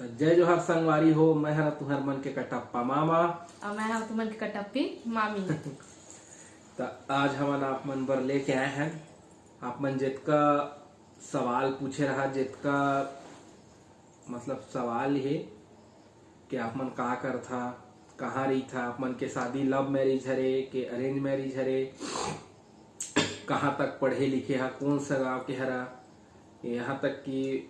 तो जय जोहर संगवारी हो। मैं हर तुहर मन के कटप्पा मामा और मैं हूँ तुमन की कटप्पी मामी। तो आज हमन आप मन बर लेके आए हैं। आप मन जितका सवाल पूछे रहा, जितका मतलब सवाल है कि आप मन का करथा, कहाँ रही था, आप मन के शादी लव मैरिज हरे के अरेंज मैरिज हरे, कहाँ तक पढ़े लिखे हा, कौन सा गाँव के हरा, यहाँ तक कि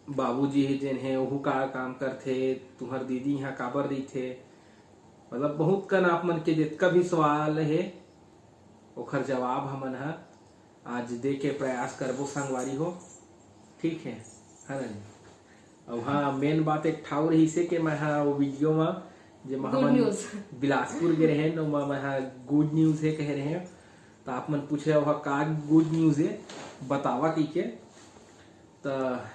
बाबूजी जेन है वहू का काम करथे, तुहर दीदी यहाँ काबर रही थे। मतलब बहुत कन आप मन के जितका भी सवाल है ओखर जवाब हमन हा आज दे के प्रयास करबो संगवारी हो। ठीक है ना जी। और हाँ, मेन बात एक ठाव रही से कि मैं हाँ वो वीडियो में जे हमन बिलासपुर गए रहे न, मैं हाँ गुड न्यूज है कह रहे हैं। तो आप मन पूछे वह का गुड न्यूज है बतावा की के, तो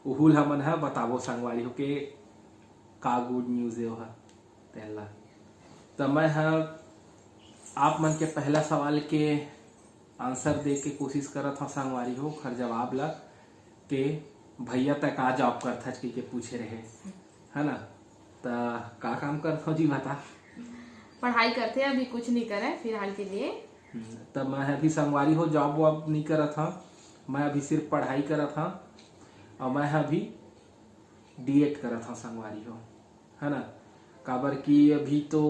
उहुल हमन हा बताबो संगवारी हो के का गुड न्यूज है वह पहला। तो मैं हाँ आप मन के पहला सवाल के आंसर दे के कोशिश करत हूँ संगवारी हो, खर जवाब ला के भैया तक का जॉब करता के पूछे रहे है ना। तो का काम करता जी बता। पढ़ाई करते अभी कुछ नहीं करे फिलहाल के लिए। तब मैं अभी संगवारी हो जॉब वॉब नहीं करा था, मैं अभी सिर्फ पढ़ाई करा था और मैं अभी डीएड करा था संगवारी हो है ना। काबर की अभी तो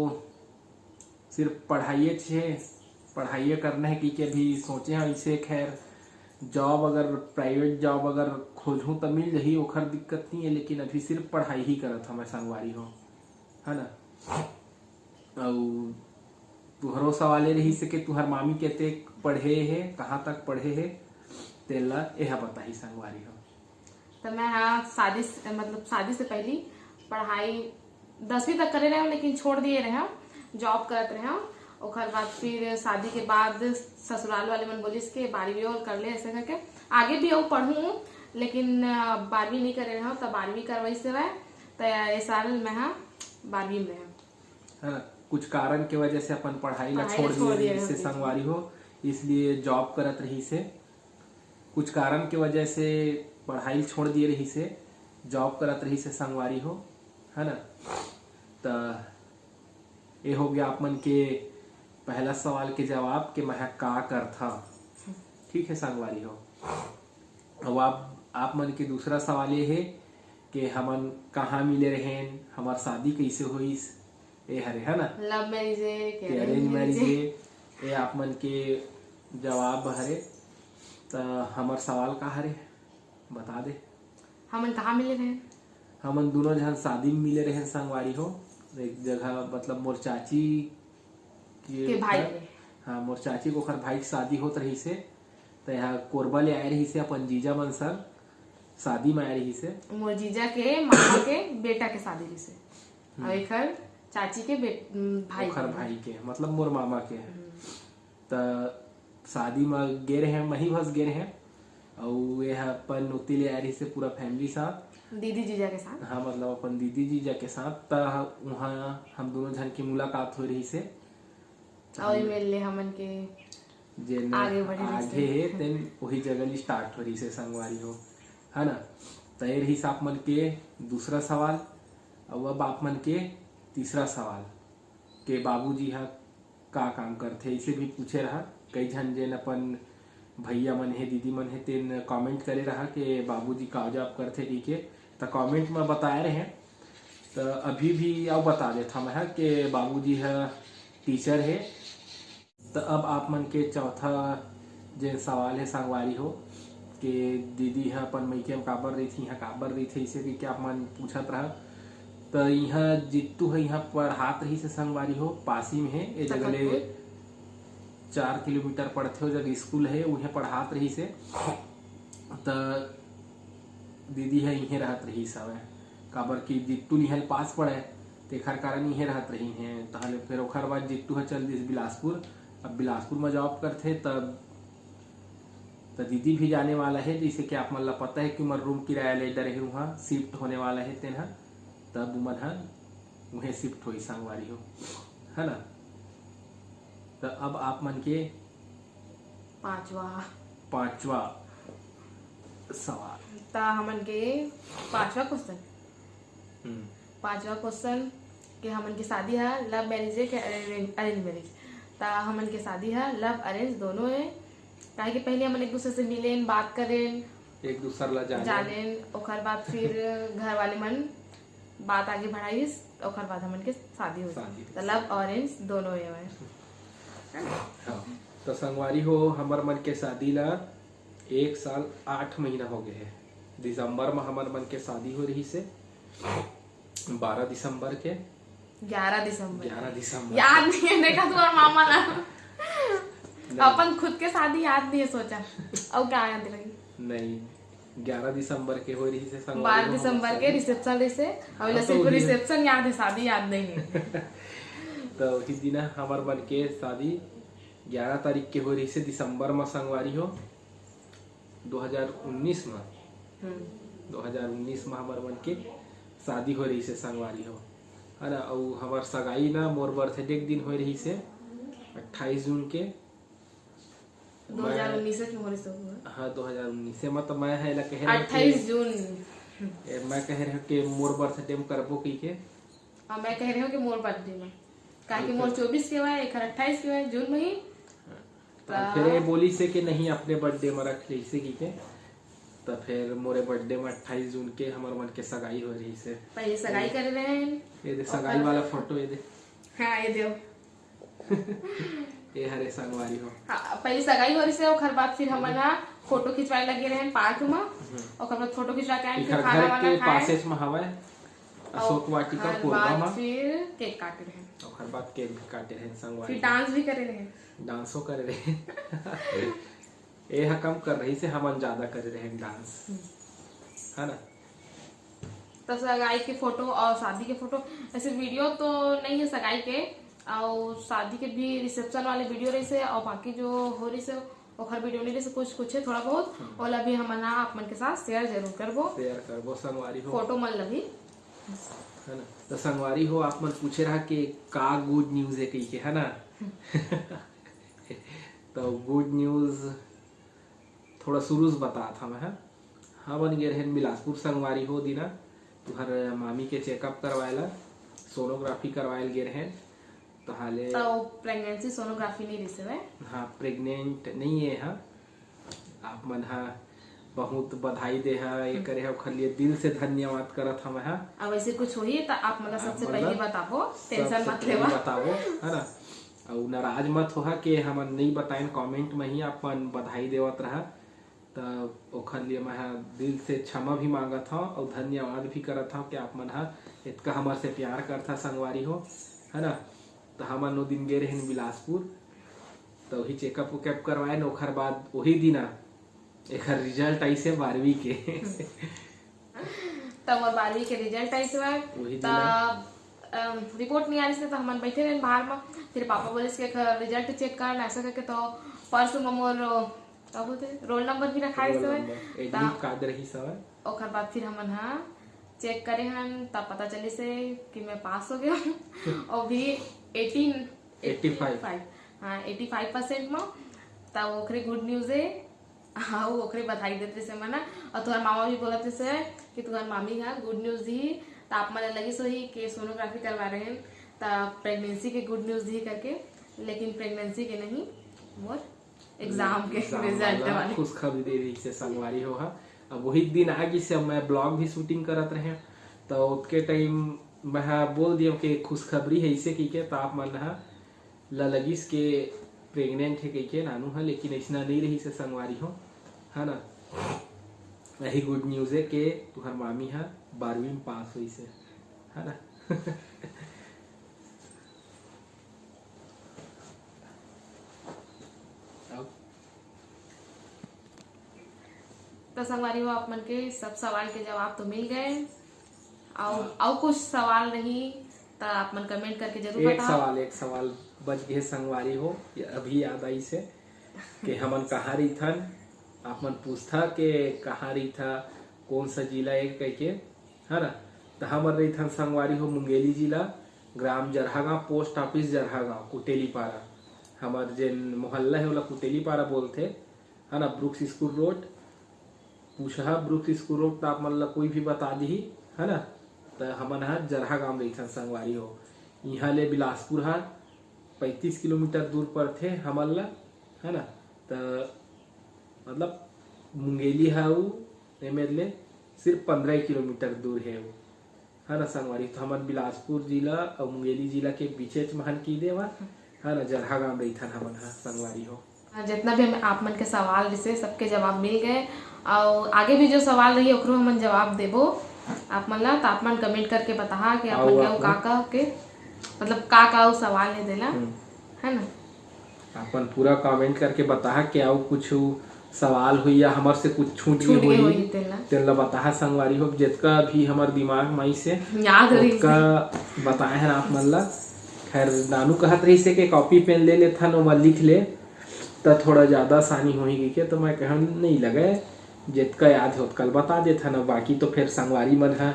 सिर्फ पढ़ाइए छे, पढ़ाइए करना है कि अभी सोचे हैं इसे। खैर जॉब अगर प्राइवेट जॉब अगर खोजूं तो मिल जाही, ओखर दिक्कत नहीं है, लेकिन अभी सिर्फ पढ़ाई ही करा था मैं संगवारी हो है ना। और तुहरो सवाल रही से कि तुहर मामी कहते पढ़े है, कहाँ तक पढ़े है, तेला यह बताही संगवारी हो। तो मैं हाँ शादी से पहले पढ़ाई 10वीं तक करे रहे हूँ, लेकिन छोड़ दिए रहे हूँ, जॉब करते रहे हूँ। और बाद फिर शादी के बाद ससुराल वाले मन बोलिस के 12वीं और कर ले, ऐसे करके आगे भी और पढ़ूँ, लेकिन 12वीं नहीं करे रहे हूँ। तो 12वीं करवाई से वह तो ये साल मैं हाँ 12वीं में है ना। कुछ कारण के वजह से अपन पढ़ाई ला छोड़ दिए से संगवारी हो, इसलिए जॉब करत रही से। कुछ कारण के वजह से पढ़ाई छोड़ दिए रही से, जॉब करत रही से संगवारी हो है ना। तो ये हो गया आप मन के पहला सवाल के जवाब कि मैं का करथा। ठीक है संगवारी हो। अब आप मन के दूसरा सवाल ये है कि हमन कहाँ मिले रहे, हमार शादी कैसे हुई, ये हरे है ना। लव मैरिज है कि अरेंज मैरिज है, ये आप मन के जवाब हरे। तो हमार सवाल का हरे बता दे। हमन कहाँ मिले रहे? हमन दोनों जन शादी में मिले रहे संगवारी हो, एक जगह मतलब मोर चाची के भाई। हाँ मोर चाची को खर भाई की शादी होत रही से। तो यहाँ कोरबा ले आए रही से अपन जीजा मन सर शादी में आए रही से। मोर जीजा के मामा के बेटा के शादी रही से और एकर चाची के भाई के मतलब मोर मामा के। तो शादी में गे रहे हैं, मही भस गे रहे हैं और यह अपन उती ले आ रही से पूरा फैमिली साथ, दीदी जीजा के साथ। हाँ मतलब अपन दीदी जीजा के साथ। तो वहाँ हम दोनों जन की मुलाकात हो रही से और मिलने हमन के आगे है तेन वही जगह स्टार्ट हो रही से संगवारी हो है ना। तो ये रही आप मन के दूसरा सवाल। और अब आप मन के तीसरा सवाल के बाबूजी हा का काम करते, इसे भी पूछे रहा। कई जन जेन अपन भैया मन है, दीदी मन है, तेन कमेंट करे रहा कि बाबूजी का जॉब करते ठीक है। तो कमेंट में बताए रहे। तो अभी भी अब बता देता मैं कि बाबूजी है टीचर है। तो अब आप मन के चौथा जो सवाल है संगवारी हो कि दीदी है अपन मैके में काबर रही थी, यहाँ काबर रही थी, इसे भी क्या आप मन पूछत रहा। तो यहाँ जित्तू है, यहाँ पढ़ात रही से संगवारी हो, पासी में है ये जगह ले 4 किलोमीटर पड़ते हो जगह स्कूल है, उन्हें पढ़ात रही से। तो दीदी है इन्हें रहत रही सब काबर की जित्तू यहाँ पास पड़े, तेखर कारण इन्हें रहत रही हैं। तो फिर ओखर बाद जित्तू है चल दी बिलासपुर, अब बिलासपुर में जॉब करते। तब तो दीदी भी जाने वाला है, जैसे कि आप मतलब पता है कि उमर रूम किराया ले रहे वहाँ शिफ्ट होने वाला है तेना। तब उमर है वहीं शिफ्ट हुई संगवारी हो है ना। तो अब आप मन के पांचवा सवाल। ता हमन के पांचवा क्वेश्चन हम्म, पांचवा क्वेश्चन कि हमन की शादी है लव मैरिज है कि अरेंज मैरिज। ता हमन के शादी है लव अरेंज दोनों है। काहे कि पहले हमन एक दूसरे से मिलेन, बात करेन, एक दूसर ला जाने जानेन, ओकर बाद फिर घर वाले मन बात आगे बढ़ाइस, ओकर बाद हमन के शादी हो शादी। तो लव ऑरेंज दोनों है। हाँ, तो संगवारी हो हमर मन के शादी ला 1 साल 8 महीना हो गए है। दिसंबर में हमर मन के शादी हो रही से 12 दिसंबर के 11 दिसंबर 11 दिसंबर याद नहीं है, देखा तुम्हारा मामा ना अपन खुद के शादी याद नहीं है सोचा अब क्या याद लगी। नहीं 11 दिसंबर के हो रही से 12 दिसंबर के रिसेप्शन रही से अब हाँ, सिर्फ तो रिसेप्शन याद है, शादी याद नहीं है। तो उसी दिन हमार मन के शादी 11 तारीख के हो रही से दिसंबर में संगवारी हो 2019 में 2019 में हमार मन के शादी हो रही से संगवारी हो, है ना। और हमार सगाई ना मोर बर्थडे के दिन हो रही से 28 जून के 2019 में मोरी से हुआ हाँ 2019 से मतलब मैं है ला कह रहा 28 जून मैं कह रहा हूँ कि मोर बर्थडे में करबो की के और मैं कह रही हूँ कि मोर बर्थडे में काहे कि मोर 24 के हुआ है, एक 28 के हुआ है जून में ही। तो फिर ये बोली से कि नहीं अपने बर्थडे में रख ली से की के तो फिर मोरे बर्थडे में 28 जून के हमार मन के सगाई हो रही से पहले सगाई कर रहे हैं। ये दे सगाई वाला फोटो ये दे हाँ ये दो ये हरे संगवारी हो। हाँ, पहले सगाई हो रही से ओकर बाद फिर हम ना फोटो खिंचवाए लगे रहे पार्क में, ओकर बाद फोटो खिंचवा के आए, फिर खाना घर वाना के खाए, पासे में हवा अशोक वाटिका ओकर कोरबा बाद में फिर केक काटे रहे, ओकर बाद केक भी काटे रहे संगवारी फिर डांस भी करे रहे। डांसो कर रहे ये कम कर रही से हमन ज्यादा कर रहे हैं डांस, है ना। तो सगाई के फोटो और शादी के फोटो ऐसे वीडियो तो नहीं है सगाई के और शादी के भी रिसेप्शन वाले वीडियो रही से और बाकी जो हो रही से और वीडियो नहीं रही से कुछ है थोड़ा बहुत और अभी हम ना आप मन के साथ शेयर जरूर करबो संगवारी हो फोटो मन लगी, है ना। तो संगवारी हो आप मन पूछे रहा कि का गुड न्यूज है कही के, है ना। तो गुड न्यूज थोड़ा शुरू से बता था मैं हमन गे रहे बिलासपुर संगवारी हो दिना तुहर मामी के चेकअप करवाएला सोनोग्राफी करवाएल गे रहे तो हाले तो प्रेगनेंसी सोनोग्राफी नहीं रही से हाँ प्रेग्नेंट नहीं है। हाँ आप मन हा बहुत बधाई दे हा ये करे हा ओखर लिए दिल से धन्यवाद करत हम हा। अब ऐसे कुछ हुई तो आप मतलब सबसे पहले बताबो, टेंशन मत सबसे लेवा, पहले बताबो, है ना। और नाराज मत हो कि हम नहीं बताएं, कमेंट में ही अपन बधाई देवत रहा तो ओखर लिए मैं दिल से क्षमा भी मांगत हूँ और धन्यवाद भी करत हूँ कि आप मन हा इतना हमारे से प्यार करता संगवारी हो, है ना। तो हम नो दिन गए रहे बिलासपुर तो वही चेकअप उकअप करवाए ओखर बाद वही दिन एक रिजल्ट आई से 12वीं के तब और 12वीं के रिजल्ट आई से वही तब रिपोर्ट नहीं आ रही थी तो हम बैठे रहे बाहर में, फिर पापा बोले कि रिजल्ट चेक कर ऐसा करके तो पर्स में मोर क्या बोलते रोल नंबर भी रखा एडमिट कार्ड रही सब ओकर बाद फिर हमन हाँ चेक करे हन तब पता चली से कि मैं पास हो गया और भी 85 हाँ 85% में तब ओकरे गुड न्यूज है। हाँ ओकरे बधाई देते से मना और तुम्हार मामा भी बोलते से कि तुम्हार मामी हाँ गुड न्यूज दी तो आप मन लगी सो ही कि सोनोग्राफी करवा रहे हैं तब प्रेगनेंसी के गुड न्यूज दी करके, लेकिन प्रेगनेंसी के नहीं मोर एग्जाम के रिजल्ट वाले खुशखबरी दे रही से संगवारी हो। अब वही दिन आगे से मैं ब्लॉग भी शूटिंग करत रहे तो उसके टाइम मैं बोल दिया कि खुशखबरी है इसे की के तो आप मन लगिस के प्रेग्नेंट है कही के नानू है, लेकिन ऐसा नहीं रही से संगवारी हो, है ना। यही गुड न्यूज है कि तुहर मामी है 12वीं में पास हुई से, है ना। तो संगवारी हो आप मन के सब सवाल के जवाब तो मिल गए और कुछ सवाल नहीं तो आप मन कमेंट करके जरूर बताओ। एक सवाल बच गए संगवारी हो अभी याद आई से कि हमन कहाँ रही थन, आप मन पूछता कि कहाँ रही था कौन सा जिला एक कह के, है ना। तो हम रही थन संगवारी हो मुंगेली जिला ग्राम जरहागांव पोस्ट ऑफिस जरहागांव कुटेली पारा हमार जिन मोहल्ला है वाला कुटेली पारा बोलते, है ना। ब्रुक्स स्कूल रोड पूछा ब्रुक स्कूल तो आप मतलब कोई भी बता दी है ना। तो हमन हा जरहा गांव रही संगवारी हो, यहाँ ले बिलासपुर हा 35 किलोमीटर दूर पर थे हमन ला है ना। तो मतलब मुंगेली है वो एमेर ले सिर्फ 15 किलोमीटर दूर है वो है ना संगवारी। तो हमन बिलासपुर जिला और मुंगेली जिला के बीचे महन की देवा है ना, जरहा गांव रही था हमन हा संगवारी हो। जितना भी आप मन के सवाल जैसे सबके जवाब मिल गए और आगे भी जो सवाल रही ओकरो हमन जवाब देबो आप मन ला। तो आप मन कमेंट करके बता कि आप मन के का के मतलब का सवाल है देला है ना। अपन पूरा कमेंट करके बता कि आओ कुछ सवाल हुई या हमार से कुछ छूट गई हुई तेला बता संगवारी हो। जितना भी हमार दिमाग माई से याद रही का बताए हैं आप मन ला। खैर नानू कहत रही से कि कॉपी पेन ले लेथा नो लिख ले तो थोड़ा ज्यादा आसानी होगी के। तो मैं कह नहीं लगे जितना याद है कल बता देता ना। बाकी तो फिर संगवारी मन है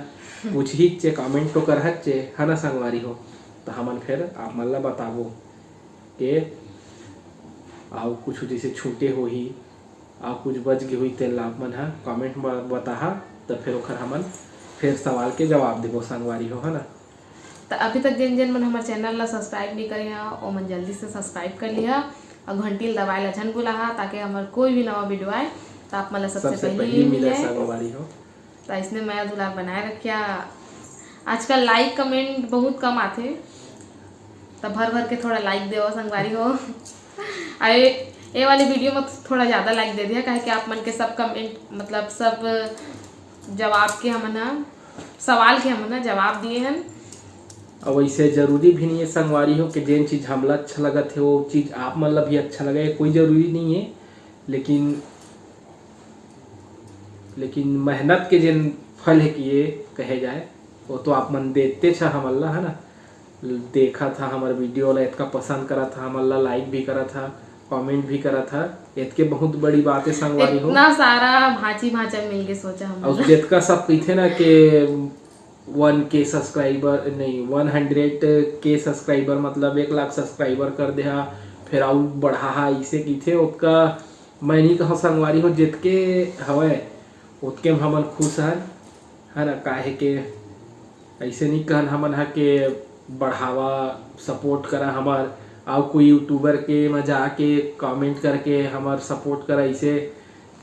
पूछ ही चे कमेंट तो कर है ना संगवारी हो। तो हमन फिर आप मन ला बताबो के आओ कुछ जैसे छूटे हो ही आओ कुछ बच गई हुई तेल आप मन है कमेंट में बता। तो फिर ओखर हमन फिर सवाल के जवाब देबो संगवारी हो है ना। तो अभी तक जिन जिन मन हमारे चैनल ला सब्सक्राइब नहीं करे ओ मन जल्दी से सब्सक्राइब कर लिया और घंटी दबाए ला झन भूला ताकि हमारे कोई भी नवा वीडियो आए तो आप मतलब सबसे पहले मिले संगवारी हो। तो इसने मैं दुलार बनाए रखिया। आजकल लाइक कमेंट बहुत कम आते तो भर भर के थोड़ा लाइक दे संगवारी हो। अरे ये वाली वीडियो में थोड़ा ज़्यादा लाइक दे दिया कि आप मन के सब कमेंट मतलब सब जवाब के हमन सवाल के हमन जवाब दिए हैं। और वैसे जरूरी भी नहीं है संगवारी हो कि जेन चीज़ हमला अच्छा लगत है वो चीज़ आप मतलब भी अच्छा लगे, कोई ज़रूरी नहीं है। लेकिन मेहनत के जिन फल है कि ये कहे जाए वो तो आप मन देते छा हमला है ना। देखा था हमारे वीडियो ला इतना पसंद करा था हमला, लाइक भी करा था कमेंट भी करा था। इसके बहुत बड़ी बात है संगवारी हो। इतना सारा भांची भांचा मिल के सोचा हम और जितना सब कहते ना कि 1K सब्सक्राइबर नहीं 100K सब्सक्राइबर मतलब 1 लाख सब्सक्राइबर कर दे फिर आउ बढ़ा इसे की उसका मैं नहीं कहा संगवारी हो। जितके हवे उतके हमन खुश है ना। काहे के ऐसे नहीं कहन हमन है के बढ़ावा सपोर्ट करा हमार आओ कोई यूट्यूबर के में जाके कमेंट करके हमार सपोर्ट करा ऐसे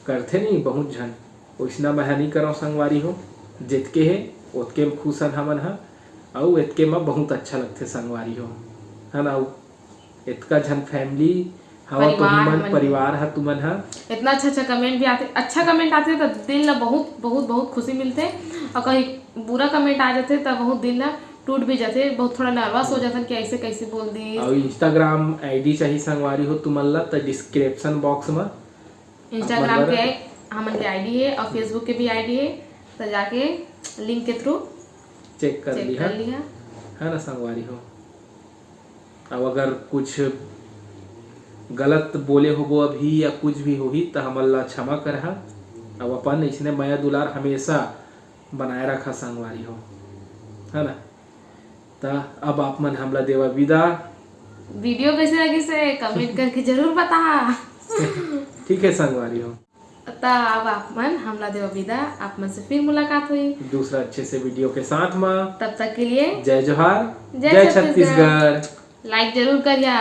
करते नहीं बहुत झन। वैसना मैं नहीं करो संगवारी हो। जितके है उतके में खुश हमन है और इतके में बहुत अच्छा लगते संगवारी हो है ना। इतका झन फैमिली हवा तो मन परिवार है तुमन है। इतना अच्छा कमेंट भी आते अच्छा कमेंट आते तो दिल ला बहुत बहुत बहुत खुशी मिलते और कहीं बुरा कमेंट आ जाते तो बहुत दिल ला टूट भी जाते, बहुत थोड़ा नर्वस हो जाता कि ऐसे कैसे बोल दी। और इंस्टाग्राम आईडी चाहिए संगवारी हो तुमन ला तो डिस्क्रिप्शन बॉक्स में इंस्टाग्राम के हमन के आईडी है और फेसबुक के भी आईडी है तो जाके लिंक के थ्रू चेक कर लिया है ना संगवारी हो। अब अगर कुछ गलत बोले हो वो अभी या कुछ भी होगी तो हमला क्षमा कर। अब अपन इसने माया दुलार हमेशा बनाए रखा संगवारी हो है ना। तो अब आप मन हमला देवा विदा। वीडियो कैसे लगी से कमेंट करके जरूर बता। ठीक है संगवारी हो। तो अब आप मन हमला देवा विदा। आप मन से फिर मुलाकात हुई दूसरा अच्छे से वीडियो के साथ में। तब तक के लिए जय जोहार जय छत्तीसगढ़। लाइक जरूर करिया।